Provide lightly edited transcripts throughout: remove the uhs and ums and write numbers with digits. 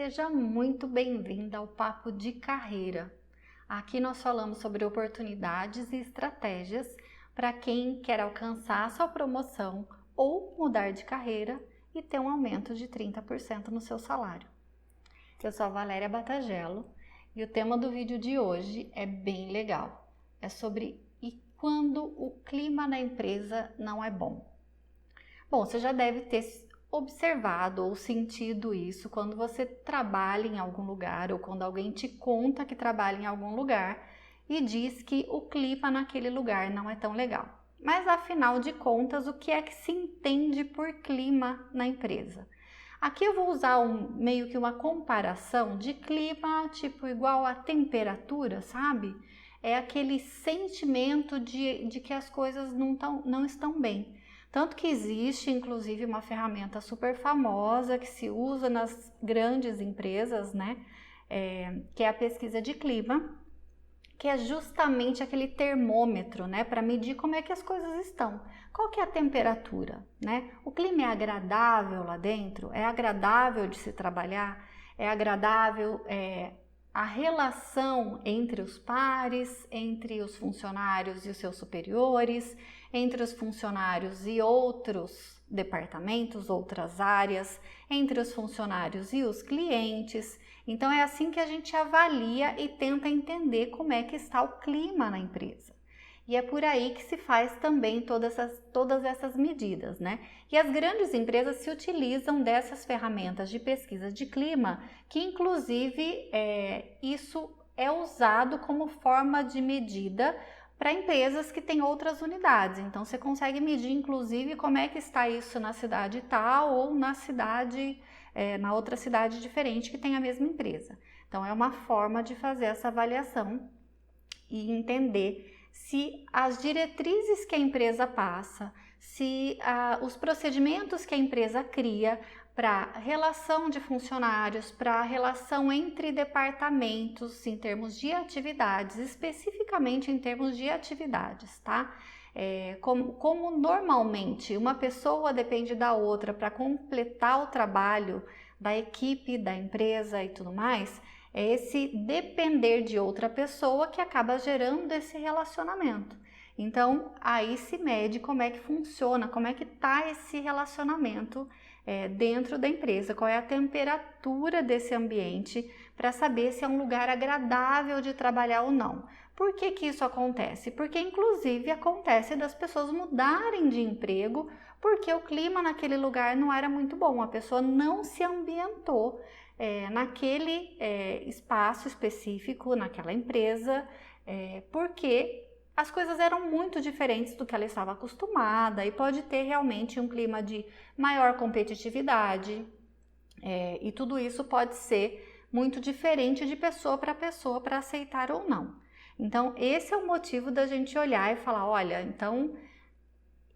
Seja muito bem-vinda ao Papo de Carreira. Aqui nós falamos sobre oportunidades e estratégias para quem quer alcançar a sua promoção ou mudar de carreira e ter um aumento de 30% no seu salário. Eu sou a Valéria Batagello e o tema do vídeo de hoje é bem legal. É sobre e quando o clima na empresa não é bom. Bom, você já deve ter observado ou sentido isso quando você trabalha em algum lugar ou quando alguém te conta que trabalha em algum lugar e diz que o clima naquele lugar não é tão legal. Mas afinal de contas, o que é que se entende por clima na empresa? Aqui eu vou usar meio que uma comparação de clima tipo igual a temperatura, sabe? É aquele sentimento de que as coisas não estão bem. Tanto que existe, inclusive, uma ferramenta super famosa que se usa nas grandes empresas, né? Que é a pesquisa de clima, que é justamente aquele termômetro, né? Para medir como é que as coisas estão. Qual que é a temperatura, né? O clima é agradável lá dentro? É agradável de se trabalhar? É agradável a relação entre os pares, entre os funcionários e os seus superiores, entre os funcionários e outros departamentos, outras áreas, entre os funcionários e os clientes. Então é assim que a gente avalia e tenta entender como é que está o clima na empresa. E é por aí que se faz também todas essas medidas, né? E as grandes empresas se utilizam dessas ferramentas de pesquisa de clima, que inclusive isso é usado como forma de medida para empresas que têm outras unidades. Então você consegue medir inclusive como é que está isso na cidade tal ou na outra cidade diferente que tem a mesma empresa. Então é uma forma de fazer essa avaliação e entender se as diretrizes que a empresa passa, se os procedimentos que a empresa cria para relação de funcionários, para a relação entre departamentos em termos de atividades, especificamente em termos de atividades, tá? Como normalmente uma pessoa depende da outra para completar o trabalho da equipe, da empresa e tudo mais, é esse depender de outra pessoa que acaba gerando esse relacionamento. Então, aí se mede como é que funciona, como é que está esse relacionamento dentro da empresa, qual é a temperatura desse ambiente para saber se é um lugar agradável de trabalhar ou não. Por que que isso acontece? Porque inclusive acontece das pessoas mudarem de emprego porque o clima naquele lugar não era muito bom, a pessoa não se ambientou naquele espaço específico, naquela empresa, porque as coisas eram muito diferentes do que ela estava acostumada e pode ter realmente um clima de maior competitividade e tudo isso pode ser muito diferente de pessoa para aceitar ou não. Então, esse é o motivo da gente olhar e falar, olha, então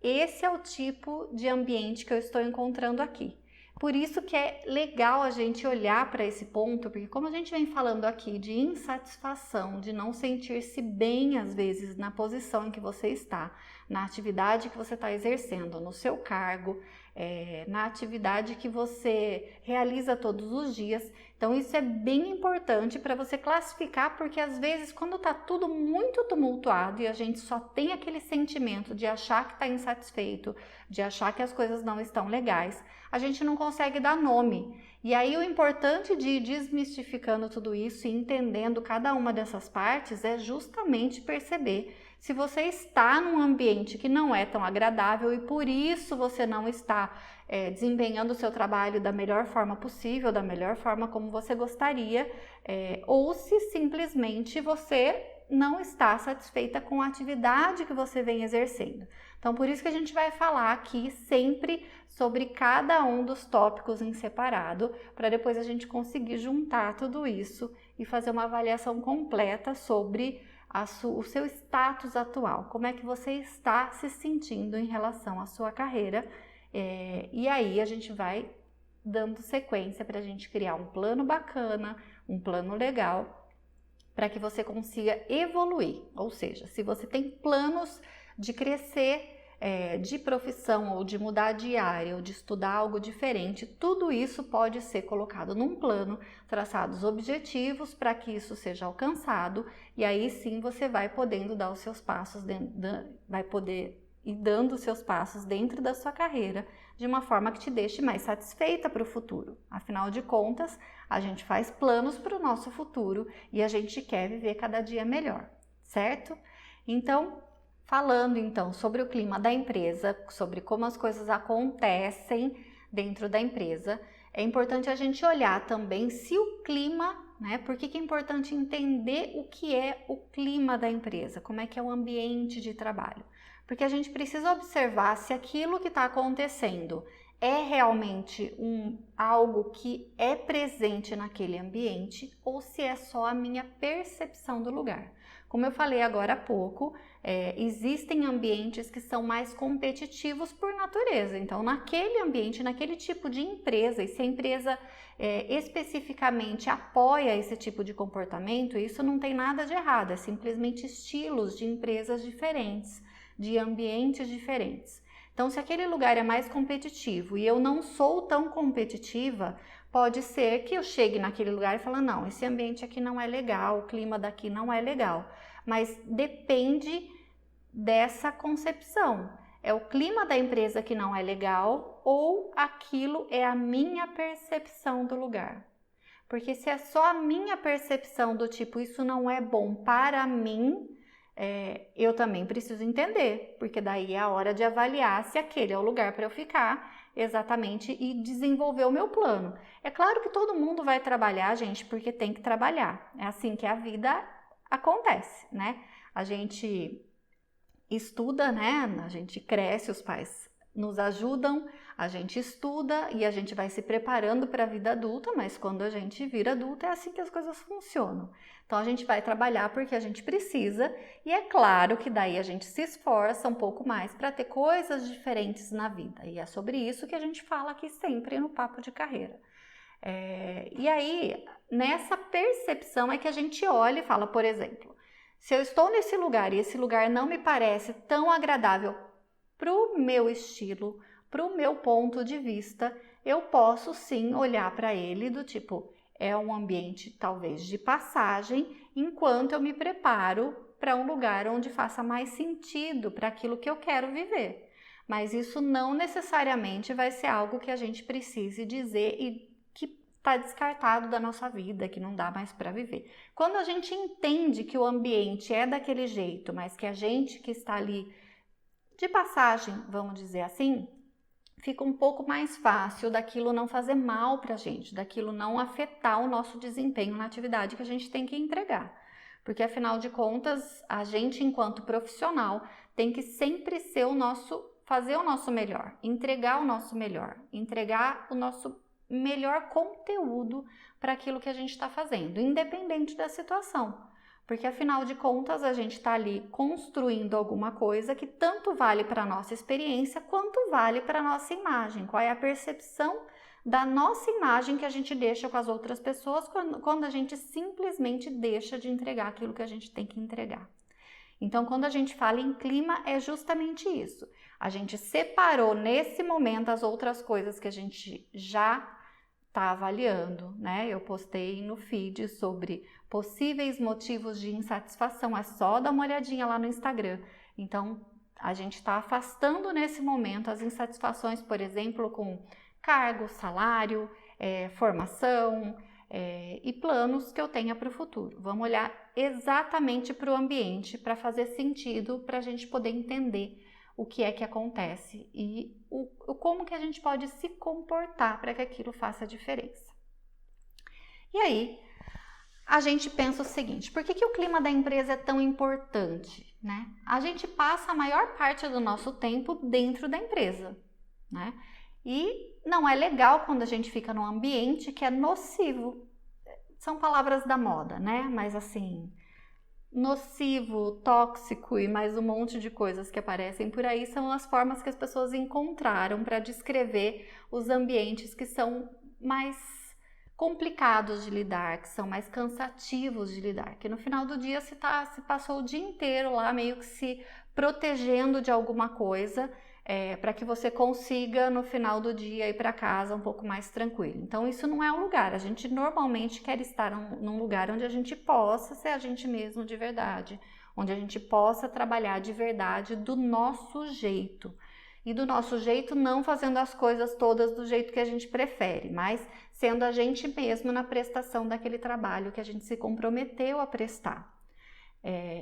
esse é o tipo de ambiente que eu estou encontrando aqui. Por isso que é legal a gente olhar para esse ponto, porque como a gente vem falando aqui de insatisfação, de não sentir-se bem às vezes na posição em que você está, na atividade que você está exercendo, no seu cargo, na atividade que você realiza todos os dias. Então isso é bem importante para você classificar, porque às vezes quando está tudo muito tumultuado e a gente só tem aquele sentimento de achar que está insatisfeito, de achar que as coisas não estão legais, a gente não consegue dar nome. E aí o importante de ir desmistificando tudo isso e entendendo cada uma dessas partes é justamente perceber se você está num ambiente que não é tão agradável e por isso você não está desempenhando o seu trabalho da melhor forma possível, da melhor forma como você gostaria, ou se simplesmente você não está satisfeita com a atividade que você vem exercendo. Então, por isso que a gente vai falar aqui sempre sobre cada um dos tópicos em separado, para depois a gente conseguir juntar tudo isso e fazer uma avaliação completa sobre o seu status atual, como é que você está se sentindo em relação à sua carreira, e aí a gente vai dando sequência para a gente criar um plano bacana, um plano legal, para que você consiga evoluir, ou seja, se você tem planos de crescer de profissão ou de mudar de área ou de estudar algo diferente, tudo isso pode ser colocado num plano, traçados objetivos para que isso seja alcançado, e aí sim você vai podendo dar os seus passos, vai poder ir dando os seus passos dentro da sua carreira de uma forma que te deixe mais satisfeita para o futuro. Afinal de contas, a gente faz planos para o nosso futuro e a gente quer viver cada dia melhor, certo? Então, falando então sobre o clima da empresa, sobre como as coisas acontecem dentro da empresa, é importante a gente olhar também se o clima, né? Por que é importante entender o que é o clima da empresa, como é que é o ambiente de trabalho. Porque a gente precisa observar se aquilo que está acontecendo é realmente algo que é presente naquele ambiente ou se é só a minha percepção do lugar. Como eu falei agora há pouco, existem ambientes que são mais competitivos por natureza. Então, naquele ambiente, naquele tipo de empresa, e se a empresa especificamente apoia esse tipo de comportamento, isso não tem nada de errado, é simplesmente estilos de empresas diferentes, de ambientes diferentes. Então, se aquele lugar é mais competitivo e eu não sou tão competitiva, pode ser que eu chegue naquele lugar e fale, não, esse ambiente aqui não é legal, o clima daqui não é legal. Mas depende dessa concepção. É o clima da empresa que não é legal ou aquilo é a minha percepção do lugar? Porque se é só a minha percepção do tipo, isso não é bom para mim, eu também preciso entender, porque daí é a hora de avaliar se aquele é o lugar para eu ficar exatamente e desenvolver o meu plano. É claro que todo mundo vai trabalhar, gente, porque tem que trabalhar. É assim que a vida acontece, né? A gente estuda, né? A gente cresce, os pais nos ajudam, a gente estuda e a gente vai se preparando para a vida adulta, mas quando a gente vira adulta é assim que as coisas funcionam. Então a gente vai trabalhar porque a gente precisa e é claro que daí a gente se esforça um pouco mais para ter coisas diferentes na vida. E é sobre isso que a gente fala aqui sempre no Papo de Carreira. E aí, nessa percepção é que a gente olha e fala, por exemplo, se eu estou nesse lugar e esse lugar não me parece tão agradável para o meu estilo, para o meu ponto de vista, eu posso sim olhar para ele do tipo, é um ambiente talvez de passagem, enquanto eu me preparo para um lugar onde faça mais sentido para aquilo que eu quero viver. Mas isso não necessariamente vai ser algo que a gente precise dizer e que está descartado da nossa vida, que não dá mais para viver. Quando a gente entende que o ambiente é daquele jeito, mas que a gente que está ali de passagem, vamos dizer assim, fica um pouco mais fácil daquilo não fazer mal para a gente, daquilo não afetar o nosso desempenho na atividade que a gente tem que entregar. Porque afinal de contas, a gente enquanto profissional tem que sempre ser fazer o nosso melhor, entregar o nosso melhor, entregar o nosso melhor conteúdo para aquilo que a gente está fazendo, independente da situação. Porque afinal de contas a gente está ali construindo alguma coisa que tanto vale para a nossa experiência quanto vale para a nossa imagem. Qual é a percepção da nossa imagem que a gente deixa com as outras pessoas quando a gente simplesmente deixa de entregar aquilo que a gente tem que entregar. Então, quando a gente fala em clima, é justamente isso. A gente separou nesse momento as outras coisas que a gente já está avaliando, né? Eu postei no feed sobre possíveis motivos de insatisfação, é só dar uma olhadinha lá no Instagram. Então, a gente está afastando nesse momento as insatisfações, por exemplo, com cargo, salário, formação e planos que eu tenha para o futuro. Vamos olhar exatamente para o ambiente para fazer sentido, para a gente poder entender o que é que acontece e como que a gente pode se comportar para que aquilo faça diferença. E aí, a gente pensa o seguinte, por que o clima da empresa é tão importante, né? A gente passa a maior parte do nosso tempo dentro da empresa, né? E não é legal quando a gente fica num ambiente que é nocivo. São palavras da moda, né? Mas assim, nocivo, tóxico e mais um monte de coisas que aparecem por aí são as formas que as pessoas encontraram para descrever os ambientes que são mais complicados de lidar, que são mais cansativos de lidar, que no final do dia se passou o dia inteiro lá meio que se protegendo de alguma coisa, para que você consiga no final do dia ir para casa um pouco mais tranquilo. Então isso não é um lugar, a gente normalmente quer estar num lugar onde a gente possa ser a gente mesmo de verdade, onde a gente possa trabalhar de verdade do nosso jeito. E do nosso jeito não fazendo as coisas todas do jeito que a gente prefere, mas sendo a gente mesmo na prestação daquele trabalho que a gente se comprometeu a prestar.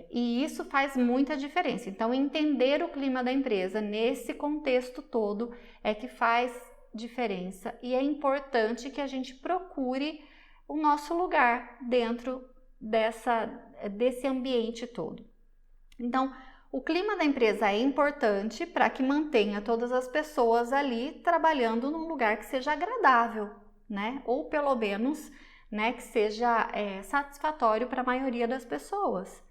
E isso faz muita diferença. Então, entender o clima da empresa nesse contexto todo é que faz diferença e é importante que a gente procure o nosso lugar dentro desse ambiente todo. Então, o clima da empresa é importante para que mantenha todas as pessoas ali trabalhando num lugar que seja agradável, né? Ou pelo menos, né, que seja satisfatório para a maioria das pessoas.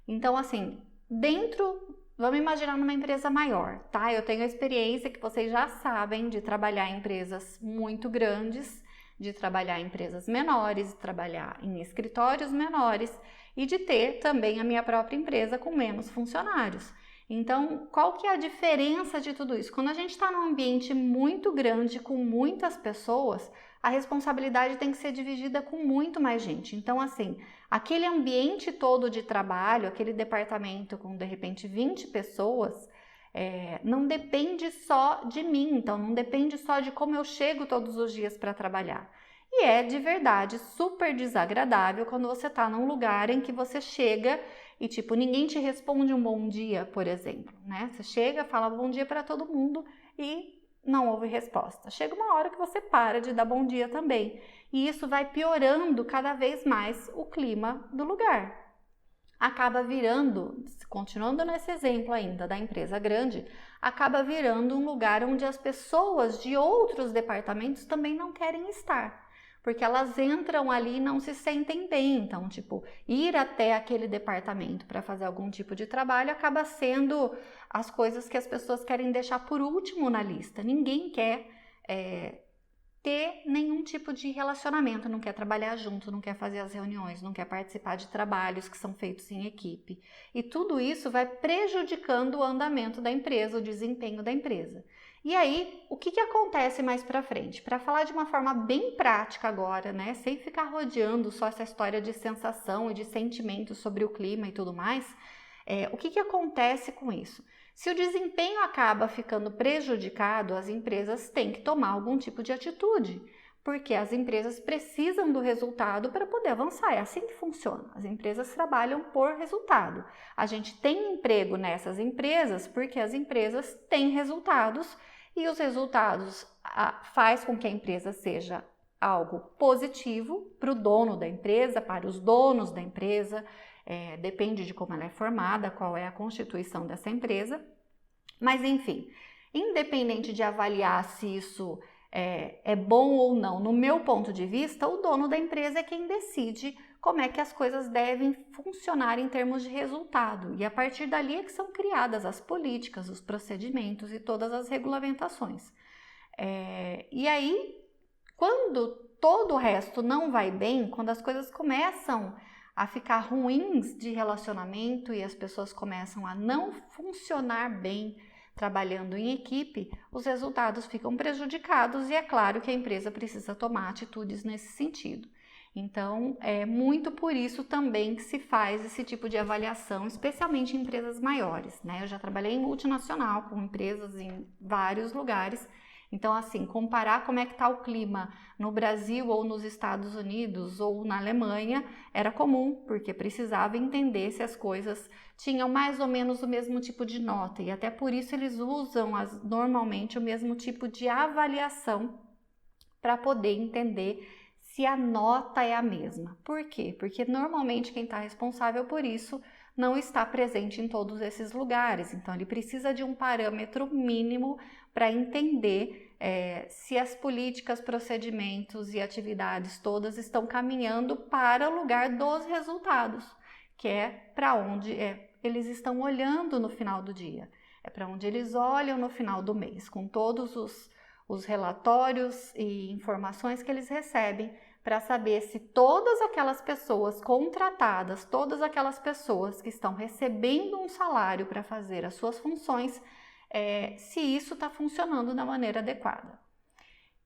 Então, assim, vamos imaginar numa empresa maior, tá? Eu tenho a experiência que vocês já sabem de trabalhar em empresas muito grandes, de trabalhar em empresas menores, de trabalhar em escritórios menores e de ter também a minha própria empresa com menos funcionários. Então, qual que é a diferença de tudo isso? Quando a gente está num ambiente muito grande, com muitas pessoas, a responsabilidade tem que ser dividida com muito mais gente. Então, assim, aquele ambiente todo de trabalho, aquele departamento com, de repente, 20 pessoas, não depende só de mim, então não depende só de como eu chego todos os dias para trabalhar. E é de verdade super desagradável quando você está num lugar em que você chega e, tipo, ninguém te responde um bom dia, por exemplo, né? Você chega, fala bom dia para todo mundo e não houve resposta. Chega uma hora que você para de dar bom dia também. E isso vai piorando cada vez mais o clima do lugar. Acaba virando, continuando nesse exemplo ainda da empresa grande, acaba virando um lugar onde as pessoas de outros departamentos também não querem estar. Porque elas entram ali e não se sentem bem. Então, tipo, ir até aquele departamento para fazer algum tipo de trabalho acaba sendo as coisas que as pessoas querem deixar por último na lista. Ninguém quer ter nenhum tipo de relacionamento, não quer trabalhar junto, não quer fazer as reuniões, não quer participar de trabalhos que são feitos em equipe. E tudo isso vai prejudicando o andamento da empresa, o desempenho da empresa. E aí, o que acontece mais para frente? Para falar de uma forma bem prática agora, né, sem ficar rodeando só essa história de sensação e de sentimento sobre o clima e tudo mais, o que acontece com isso? Se o desempenho acaba ficando prejudicado, as empresas têm que tomar algum tipo de atitude, porque as empresas precisam do resultado para poder avançar. É assim que funciona. As empresas trabalham por resultado. A gente tem emprego nessas empresas porque as empresas têm resultados e os resultados faz com que a empresa seja algo positivo para o dono da empresa, para os donos da empresa. Depende de como ela é formada, qual é a constituição dessa empresa, mas enfim, independente de avaliar se isso é bom ou não, no meu ponto de vista, o dono da empresa é quem decide como é que as coisas devem funcionar em termos de resultado, e a partir dali é que são criadas as políticas, os procedimentos e todas as regulamentações. E aí, quando todo o resto não vai bem, quando as coisas começam a ficar ruins de relacionamento e as pessoas começam a não funcionar bem trabalhando em equipe, os resultados ficam prejudicados e é claro que a empresa precisa tomar atitudes nesse sentido. Então, é muito por isso também que se faz esse tipo de avaliação, especialmente em empresas maiores, né? Eu já trabalhei em multinacional, com empresas em vários lugares. Então, assim, comparar como é que está o clima no Brasil ou nos Estados Unidos ou na Alemanha era comum, porque precisava entender se as coisas tinham mais ou menos o mesmo tipo de nota, e até por isso eles usam normalmente o mesmo tipo de avaliação para poder entender se a nota é a mesma. Por quê? Porque normalmente quem está responsável por isso não está presente em todos esses lugares, então ele precisa de um parâmetro mínimo para entender se as políticas, procedimentos e atividades todas estão caminhando para o lugar dos resultados, que é para onde eles estão olhando no final do dia, é para onde eles olham no final do mês, com todos os relatórios e informações que eles recebem para saber se todas aquelas pessoas contratadas, todas aquelas pessoas que estão recebendo um salário para fazer as suas funções, se isso está funcionando da maneira adequada.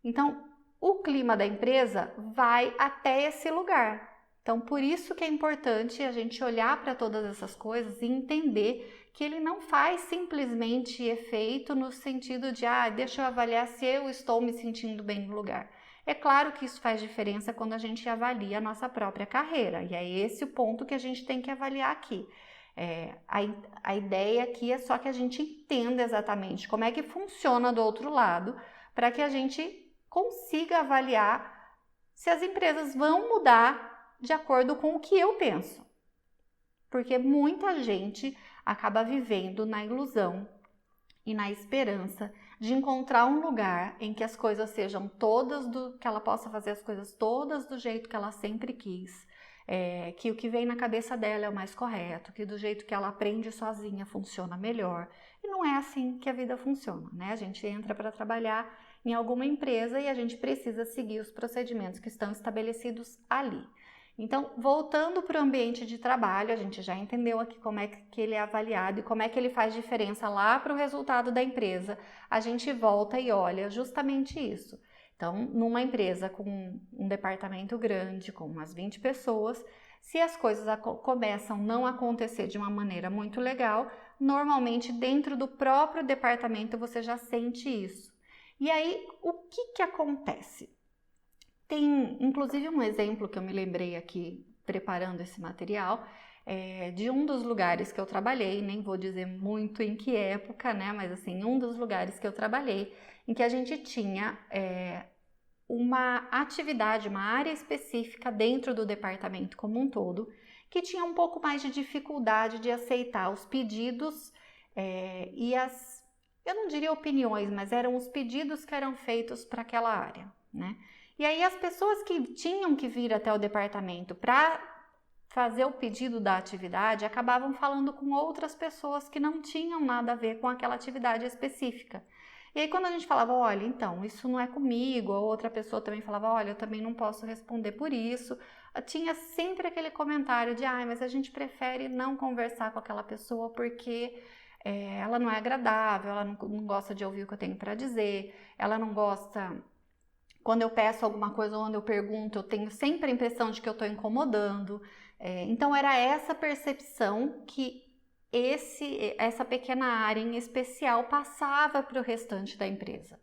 Então, o clima da empresa vai até esse lugar. Então, por isso que é importante a gente olhar para todas essas coisas e entender que ele não faz simplesmente efeito no sentido de, deixa eu avaliar se eu estou me sentindo bem no lugar. É claro que isso faz diferença quando a gente avalia a nossa própria carreira, e é esse o ponto que a gente tem que avaliar aqui. A ideia aqui é só que a gente entenda exatamente como é que funciona do outro lado, para que a gente consiga avaliar se as empresas vão mudar de acordo com o que eu penso. Porque muita gente acaba vivendo na ilusão e na esperança de encontrar um lugar em que as coisas sejam todas que ela possa fazer as coisas todas do jeito que ela sempre quis, que o que vem na cabeça dela é o mais correto, que do jeito que ela aprende sozinha funciona melhor. E não é assim que a vida funciona, né? A gente entra para trabalhar em alguma empresa e a gente precisa seguir os procedimentos que estão estabelecidos ali. Então, voltando para o ambiente de trabalho, a gente já entendeu aqui como é que ele é avaliado e como é que ele faz diferença lá para o resultado da empresa. A gente volta e olha justamente isso. Então, numa empresa com um departamento grande, com umas 20 pessoas, se as coisas começam a não acontecer de uma maneira muito legal, normalmente dentro do próprio departamento você já sente isso. E aí, o que acontece? Tem inclusive um exemplo que eu me lembrei aqui preparando esse material, de um dos lugares que eu trabalhei, nem vou dizer muito em que época, né, mas assim, um dos lugares que eu trabalhei, em que a gente tinha uma atividade, uma área específica dentro do departamento como um todo, que tinha um pouco mais de dificuldade de aceitar os pedidos e eu não diria opiniões, mas eram os pedidos que eram feitos para aquela área, né? E aí as pessoas que tinham que vir até o departamento para fazer o pedido da atividade acabavam falando com outras pessoas que não tinham nada a ver com aquela atividade específica. E aí quando a gente falava, olha, então, isso não é comigo, a outra pessoa também falava, olha, eu também não posso responder por isso, tinha sempre aquele comentário de, mas a gente prefere não conversar com aquela pessoa porque ela não é agradável, ela não gosta de ouvir o que eu tenho para dizer, ela não gosta... Quando eu peço alguma coisa ou quando eu pergunto, eu tenho sempre a impressão de que eu estou incomodando. Então, era essa percepção que essa pequena área em especial passava para o restante da empresa.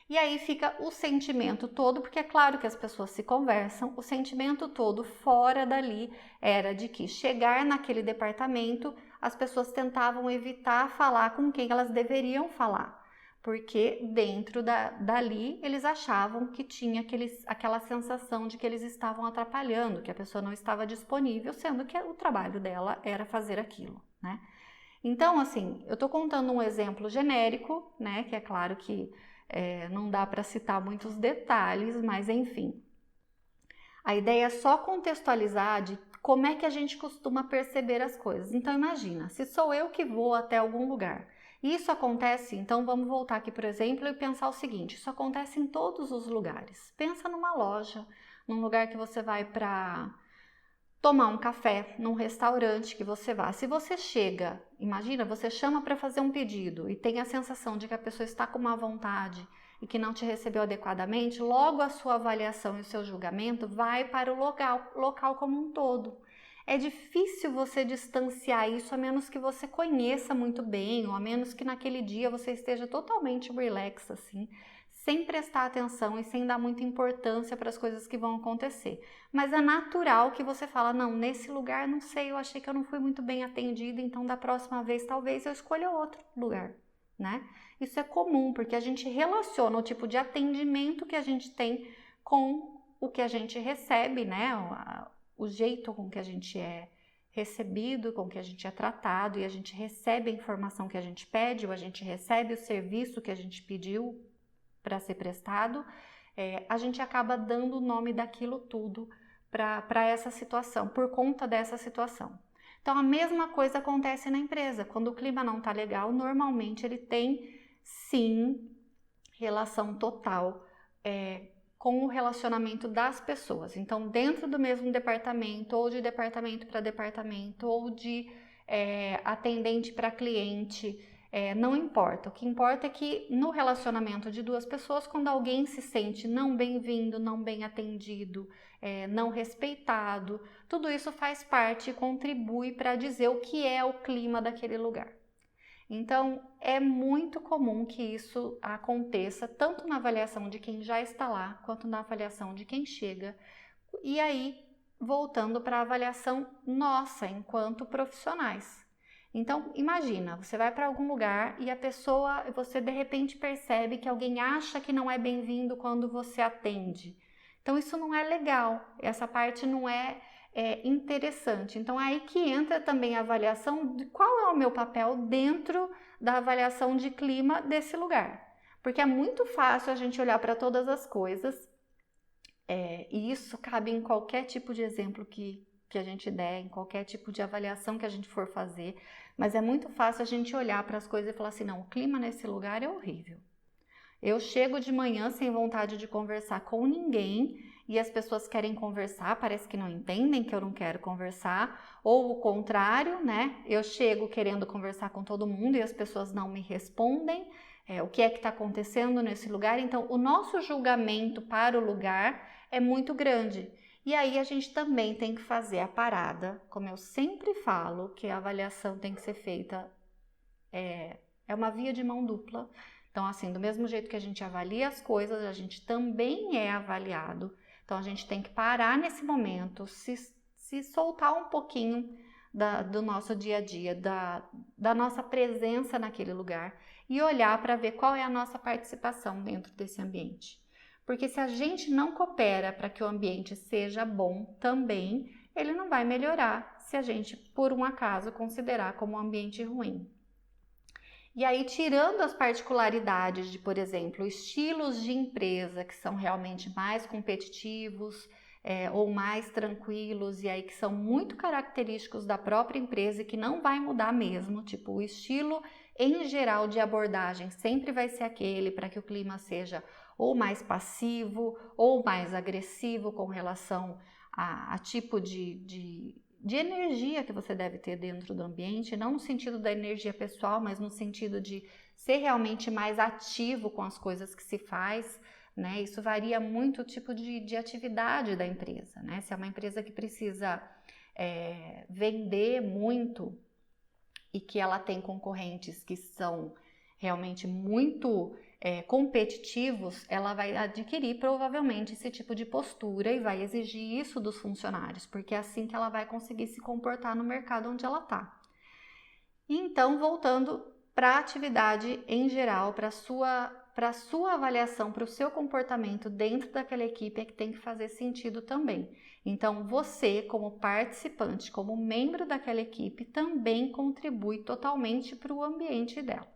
E aí fica o sentimento todo, porque é claro que as pessoas se conversam, o sentimento todo fora dali era de que chegar naquele departamento, as pessoas tentavam evitar falar com quem elas deveriam falar. Porque dentro dali eles achavam que tinha aquela sensação de que eles estavam atrapalhando, que a pessoa não estava disponível, sendo que o trabalho dela era fazer aquilo, né? Então, assim, eu estou contando um exemplo genérico, né? Que é claro que não dá para citar muitos detalhes, mas enfim. A ideia é só contextualizar de como é que a gente costuma perceber as coisas. Então, imagina, se sou eu que vou até algum lugar, isso acontece, então vamos voltar aqui, por exemplo, e pensar o seguinte, isso acontece em todos os lugares. Pensa numa loja, num lugar que você vai para tomar um café, num restaurante que você vá. Se você chega, imagina, você chama para fazer um pedido e tem a sensação de que a pessoa está com má vontade e que não te recebeu adequadamente, logo a sua avaliação e o seu julgamento vai para o local como um todo. É difícil você distanciar isso a menos que você conheça muito bem, ou a menos que naquele dia você esteja totalmente relax, assim, sem prestar atenção e sem dar muita importância para as coisas que vão acontecer. Mas é natural que você fala, não, nesse lugar não sei, eu achei que eu não fui muito bem atendida, então da próxima vez talvez eu escolha outro lugar, né? Isso é comum, porque a gente relaciona o tipo de atendimento que a gente tem com o que a gente recebe, né? O jeito com que a gente é recebido, com que a gente é tratado, e a gente recebe a informação que a gente pede, ou a gente recebe o serviço que a gente pediu para ser prestado, a gente acaba dando o nome daquilo tudo para essa situação, por conta dessa situação. Então, a mesma coisa acontece na empresa. Quando o clima não está legal, normalmente ele tem, sim, relação total com o relacionamento das pessoas. Então, dentro do mesmo departamento, ou de departamento para departamento, ou de atendente para cliente, não importa. O que importa é que no relacionamento de duas pessoas, quando alguém se sente não bem-vindo, não bem atendido, não respeitado, tudo isso faz parte e contribui para dizer o que é o clima daquele lugar. Então, é muito comum que isso aconteça tanto na avaliação de quem já está lá, quanto na avaliação de quem chega. E aí, voltando para a avaliação nossa, enquanto profissionais. Então, imagina, você vai para algum lugar e você de repente percebe que alguém acha que não é bem-vindo quando você atende. Então, isso não é legal, essa parte não é interessante. Então, aí que entra também a avaliação de qual é o meu papel dentro da avaliação de clima desse lugar. Porque é muito fácil a gente olhar para todas as coisas, e isso cabe em qualquer tipo de exemplo que a gente der, em qualquer tipo de avaliação que a gente for fazer, mas é muito fácil a gente olhar para as coisas e falar assim, não, o clima nesse lugar é horrível. Eu chego de manhã sem vontade de conversar com ninguém e as pessoas querem conversar, parece que não entendem que eu não quero conversar, ou o contrário, né? Eu chego querendo conversar com todo mundo e as pessoas não me respondem. O que é que está acontecendo nesse lugar? Então, o nosso julgamento para o lugar é muito grande. E aí a gente também tem que fazer a parada, como eu sempre falo, que a avaliação tem que ser feita, é uma via de mão dupla. Então, assim, do mesmo jeito que a gente avalia as coisas, a gente também é avaliado. Então, a gente tem que parar nesse momento, se soltar um pouquinho do nosso dia a dia, da nossa presença naquele lugar e olhar para ver qual é a nossa participação dentro desse ambiente. Porque se a gente não coopera para que o ambiente seja bom também, ele não vai melhorar se a gente, por um acaso, considerar como um ambiente ruim. E aí, tirando as particularidades de, por exemplo, estilos de empresa que são realmente mais competitivos ou mais tranquilos e aí que são muito característicos da própria empresa e que não vai mudar mesmo, tipo, o estilo em geral de abordagem sempre vai ser aquele para que o clima seja ou mais passivo ou mais agressivo com relação a tipo de energia que você deve ter dentro do ambiente, não no sentido da energia pessoal, mas no sentido de ser realmente mais ativo com as coisas que se faz, né? Isso varia muito o tipo de atividade da empresa, né? Se é uma empresa que precisa vender muito e que ela tem concorrentes que são realmente muito competitivos, ela vai adquirir provavelmente esse tipo de postura e vai exigir isso dos funcionários, porque é assim que ela vai conseguir se comportar no mercado onde ela está. Então, voltando para a atividade em geral, para a sua avaliação, para o seu comportamento dentro daquela equipe é que tem que fazer sentido também. Então, você, como participante, como membro daquela equipe, também contribui totalmente para o ambiente dela.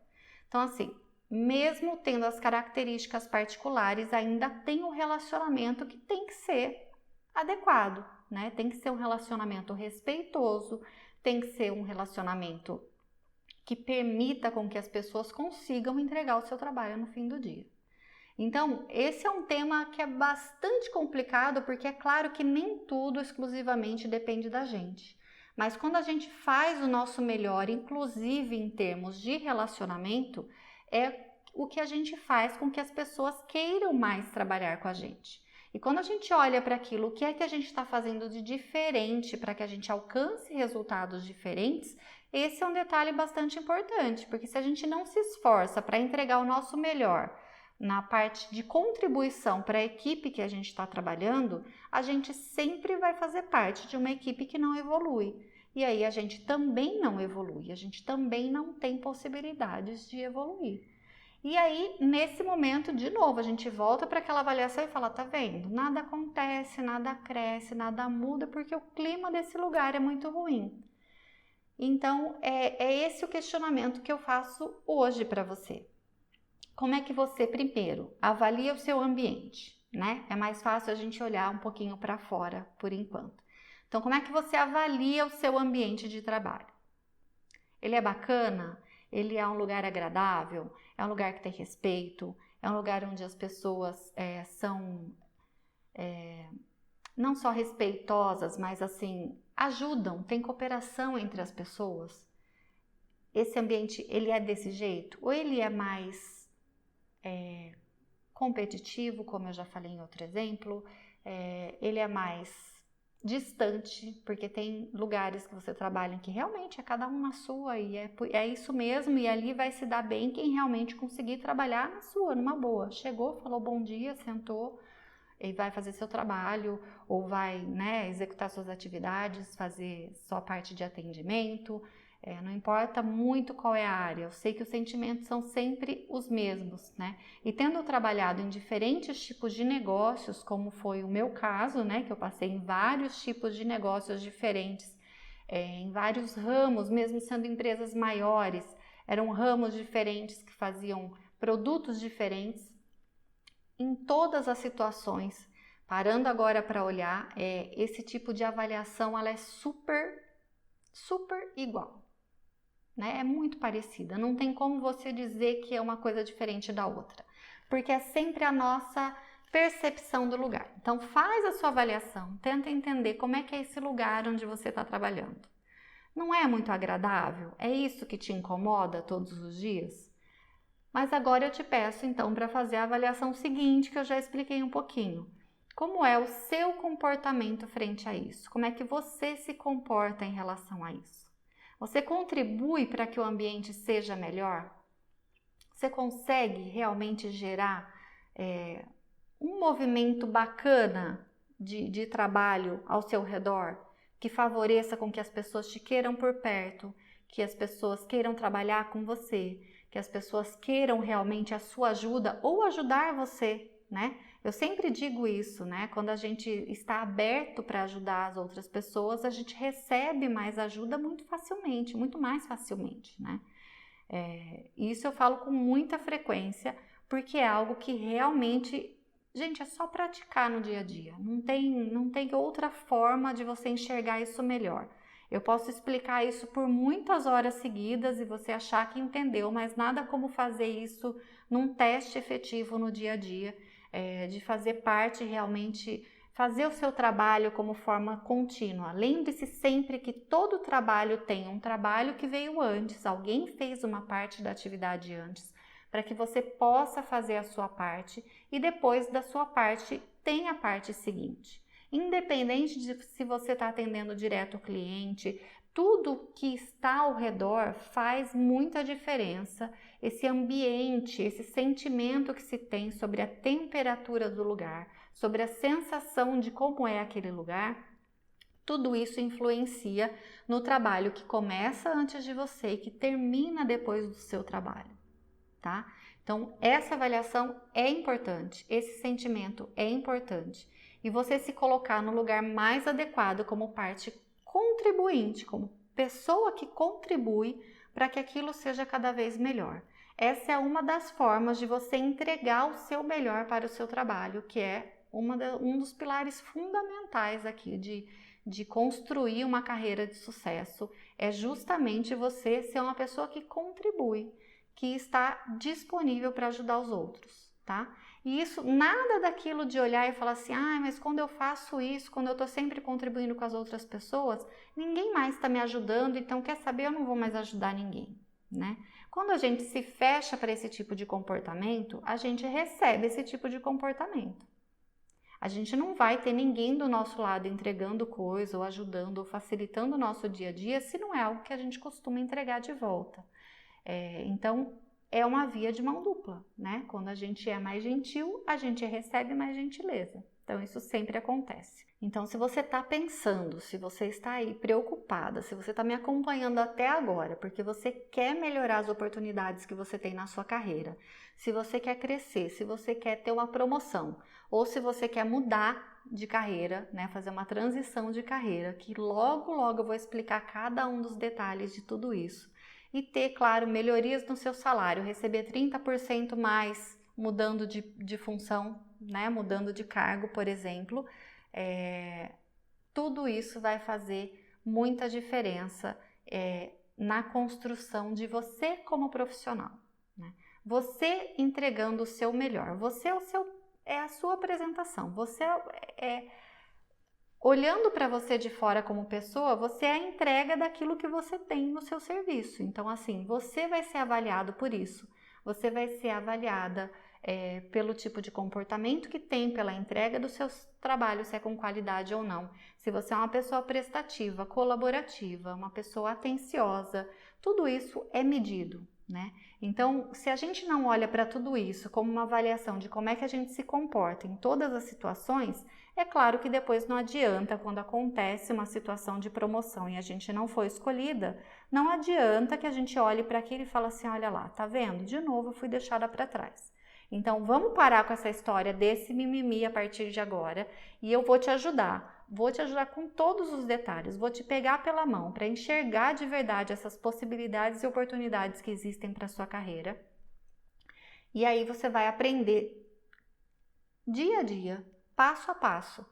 Então, assim, mesmo tendo as características particulares, ainda tem um relacionamento que tem que ser adequado, né? Tem que ser um relacionamento respeitoso, tem que ser um relacionamento que permita com que as pessoas consigam entregar o seu trabalho no fim do dia. Então, esse é um tema que é bastante complicado, porque é claro que nem tudo exclusivamente depende da gente. Mas quando a gente faz o nosso melhor, inclusive em termos de relacionamento, é o que a gente faz com que as pessoas queiram mais trabalhar com a gente. E quando a gente olha para aquilo, o que é que a gente está fazendo de diferente para que a gente alcance resultados diferentes, esse é um detalhe bastante importante, porque se a gente não se esforça para entregar o nosso melhor na parte de contribuição para a equipe que a gente está trabalhando, a gente sempre vai fazer parte de uma equipe que não evolui. E aí a gente também não evolui, a gente também não tem possibilidades de evoluir. E aí, nesse momento, de novo, a gente volta para aquela avaliação e fala, tá vendo? Nada acontece, nada cresce, nada muda, porque o clima desse lugar é muito ruim. Então, é esse o questionamento que eu faço hoje para você. Como é que você, primeiro, avalia o seu ambiente, né? É mais fácil a gente olhar um pouquinho para fora, por enquanto. Então, como é que você avalia o seu ambiente de trabalho? Ele é bacana? Ele é um lugar agradável? É um lugar que tem respeito? É um lugar onde as pessoas são não só respeitosas, mas assim, ajudam, tem cooperação entre as pessoas. Esse ambiente, ele é desse jeito? Ou ele é mais competitivo, como eu já falei em outro exemplo, ele é mais distante, porque tem lugares que você trabalha em que realmente é cada um na sua e é isso mesmo, e ali vai se dar bem quem realmente conseguir trabalhar na sua, numa boa. Chegou, falou bom dia, sentou e vai fazer seu trabalho, ou vai, né, executar suas atividades, fazer sua parte de atendimento. Não importa muito qual é a área, eu sei que os sentimentos são sempre os mesmos, né? E tendo trabalhado em diferentes tipos de negócios, como foi o meu caso, né? Que eu passei em vários tipos de negócios diferentes, em vários ramos, mesmo sendo empresas maiores, eram ramos diferentes que faziam produtos diferentes. Em todas as situações, parando agora para olhar, esse tipo de avaliação ela é super igual. Né? É muito parecida, não tem como você dizer que é uma coisa diferente da outra, porque é sempre a nossa percepção do lugar. Então faz a sua avaliação, tenta entender como é que é esse lugar onde você está trabalhando. Não é muito agradável? É isso que te incomoda todos os dias? Mas agora eu te peço então para fazer a avaliação seguinte, que eu já expliquei um pouquinho. Como é o seu comportamento frente a isso? Como é que você se comporta em relação a isso? Você contribui para que o ambiente seja melhor? Você consegue realmente gerar um movimento bacana de trabalho ao seu redor, que favoreça com que as pessoas te queiram por perto, que as pessoas queiram trabalhar com você, que as pessoas queiram realmente a sua ajuda ou ajudar você, né? Eu sempre digo isso, né? Quando a gente está aberto para ajudar as outras pessoas, a gente recebe mais ajuda muito facilmente, muito mais facilmente, né? Isso eu falo com muita frequência, porque é algo que realmente, gente, é só praticar no dia a dia. Não tem outra forma de você enxergar isso melhor. Eu posso explicar isso por muitas horas seguidas e você achar que entendeu, mas nada como fazer isso num teste efetivo no dia a dia, de fazer parte realmente, fazer o seu trabalho como forma contínua. Lembre-se sempre que todo trabalho tem um trabalho que veio antes, alguém fez uma parte da atividade antes, para que você possa fazer a sua parte e depois da sua parte tem a parte seguinte. Independente de se você está atendendo direto o cliente, tudo que está ao redor faz muita diferença. Esse ambiente, esse sentimento que se tem sobre a temperatura do lugar, sobre a sensação de como é aquele lugar, tudo isso influencia no trabalho que começa antes de você e que termina depois do seu trabalho, tá? Então, essa avaliação é importante, esse sentimento é importante. E você se colocar no lugar mais adequado como parte contribuinte, como pessoa que contribui para que aquilo seja cada vez melhor. Essa é uma das formas de você entregar o seu melhor para o seu trabalho, que é um dos pilares fundamentais aqui de construir uma carreira de sucesso, é justamente você ser uma pessoa que contribui, que está disponível para ajudar os outros, tá? E isso, nada daquilo de olhar e falar assim, mas quando eu faço isso, quando eu estou sempre contribuindo com as outras pessoas, ninguém mais está me ajudando, então quer saber, eu não vou mais ajudar ninguém, né? Quando a gente se fecha para esse tipo de comportamento, a gente recebe esse tipo de comportamento. A gente não vai ter ninguém do nosso lado entregando coisa, ou ajudando, ou facilitando o nosso dia a dia, se não é algo que a gente costuma entregar de volta. Então, é uma via de mão dupla, né? Quando a gente é mais gentil, a gente recebe mais gentileza. Então, isso sempre acontece. Então, se você está pensando, se você está aí preocupada, se você está me acompanhando até agora, porque você quer melhorar as oportunidades que você tem na sua carreira, se você quer crescer, se você quer ter uma promoção, ou se você quer mudar de carreira, né? Fazer uma transição de carreira, que logo eu vou explicar cada um dos detalhes de tudo isso. E ter, claro, melhorias no seu salário, receber 30% mais mudando de função, né? Mudando de cargo, por exemplo. Tudo isso vai fazer muita diferença na construção de você como profissional, né? Você entregando o seu melhor, você é o seu é a sua apresentação. Você olhando para você de fora como pessoa, você é a entrega daquilo que você tem no seu serviço. Então, assim, você vai ser avaliado por isso. Você vai ser avaliada pelo tipo de comportamento que tem, pela entrega dos seus trabalhos, se é com qualidade ou não. Se você é uma pessoa prestativa, colaborativa, uma pessoa atenciosa, tudo isso é medido, né? Então, se a gente não olha para tudo isso como uma avaliação de como é que a gente se comporta em todas as situações, é claro que depois não adianta, quando acontece uma situação de promoção e a gente não foi escolhida, não adianta que a gente olhe para aquilo e fale assim, olha lá, tá vendo? De novo eu fui deixada para trás. Então, vamos parar com essa história desse mimimi a partir de agora e eu vou te ajudar. Vou te ajudar com todos os detalhes, vou te pegar pela mão para enxergar de verdade essas possibilidades e oportunidades que existem para a sua carreira. E aí você vai aprender dia a dia, passo a passo,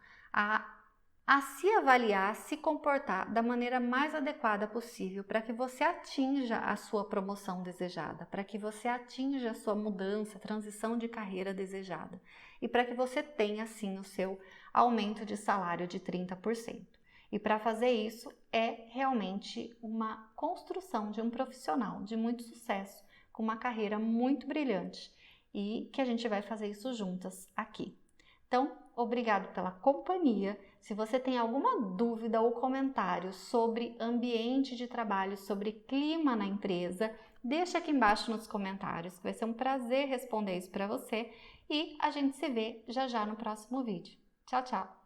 a se avaliar, a se comportar da maneira mais adequada possível para que você atinja a sua promoção desejada, para que você atinja a sua mudança, transição de carreira desejada e para que você tenha, assim, o seu aumento de salário de 30%. E para fazer isso é realmente uma construção de um profissional de muito sucesso, com uma carreira muito brilhante e que a gente vai fazer isso juntas aqui. Então, obrigado pela companhia. Se você tem alguma dúvida ou comentário sobre ambiente de trabalho, sobre clima na empresa, deixa aqui embaixo nos comentários, vai ser um prazer responder isso para você e a gente se vê já já no próximo vídeo. Tchau, tchau!